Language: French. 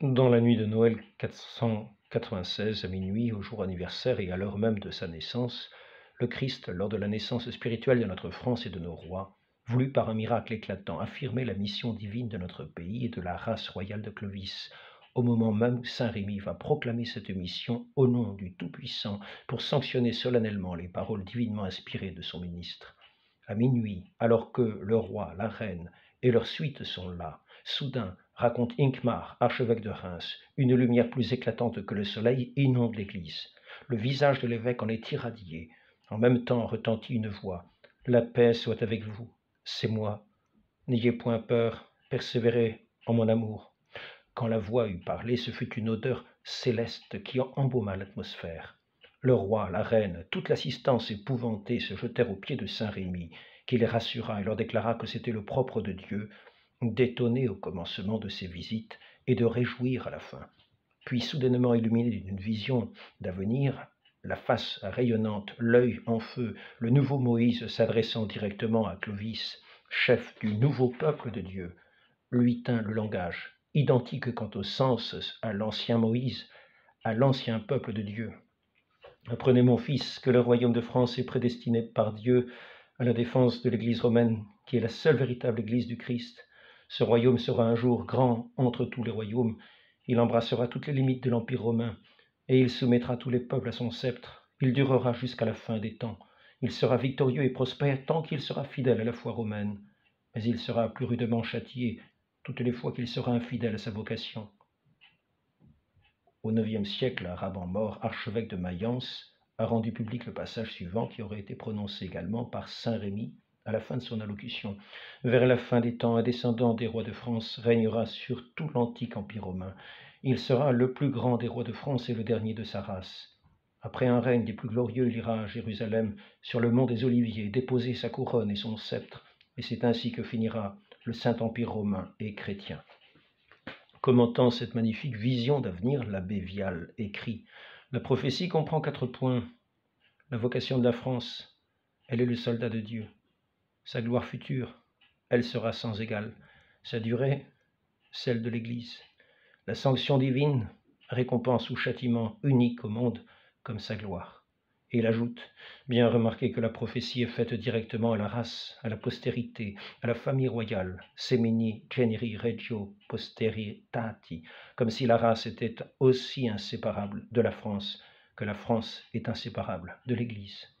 Dans la nuit de Noël 496, à minuit, au jour anniversaire et à l'heure même de sa naissance, le Christ, lors de la naissance spirituelle de notre France et de nos rois, voulut par un miracle éclatant affirmer la mission divine de notre pays et de la race royale de Clovis, au moment même où Saint Rémy va proclamer cette mission au nom du Tout-Puissant pour sanctionner solennellement les paroles divinement inspirées de son ministre. À minuit, alors que le roi, la reine et leur suite sont là, soudain, raconte Hincmar, archevêque de Reims, une lumière plus éclatante que le soleil inonde l'église. Le visage de l'évêque en est irradié. En même temps retentit une voix. La paix soit avec vous. C'est moi. N'ayez point peur, persévérez en mon amour. Quand la voix eut parlé, ce fut une odeur céleste qui embauma l'atmosphère. Le roi, la reine, toute l'assistance épouvantée se jetèrent aux pieds de Saint Rémy, qui les rassura et leur déclara que c'était le propre de Dieu d'étonner au commencement de ses visites et de réjouir à la fin. Puis, soudainement illuminé d'une vision d'avenir, la face rayonnante, l'œil en feu, le nouveau Moïse s'adressant directement à Clovis, chef du nouveau peuple de Dieu, lui tint le langage, identique quant au sens à l'ancien Moïse, à l'ancien peuple de Dieu. Apprenez, mon fils, que le royaume de France est prédestiné par Dieu à la défense de l'Église romaine, qui est la seule véritable Église du Christ. Ce royaume sera un jour grand entre tous les royaumes. Il embrassera toutes les limites de l'Empire romain, et il soumettra tous les peuples à son sceptre. Il durera jusqu'à la fin des temps. Il sera victorieux et prospère tant qu'il sera fidèle à la foi romaine. Mais il sera plus rudement châtié toutes les fois qu'il sera infidèle à sa vocation. Au IXe siècle, un rabbin mort, archevêque de Mayence, a rendu public le passage suivant qui aurait été prononcé également par saint Rémy à la fin de son allocution. Vers la fin des temps, un descendant des rois de France régnera sur tout l'antique empire romain. Il sera le plus grand des rois de France et le dernier de sa race. Après un règne des plus glorieux, il ira à Jérusalem, sur le mont des Oliviers, déposer sa couronne et son sceptre, et c'est ainsi que finira le Saint-Empire romain et chrétien. Commentant cette magnifique vision d'avenir, l'abbé Vial écrit « La prophétie comprend 4 points. La vocation de la France, elle est le soldat de Dieu. Sa gloire future, elle sera sans égale. Sa durée, celle de l'Église. La sanction divine, récompense ou châtiment unique au monde comme sa gloire. » Et il ajoute, bien remarquez que la prophétie est faite directement à la race, à la postérité, à la famille royale, semini generi regio posteritati, comme si la race était aussi inséparable de la France que la France est inséparable de l'Église.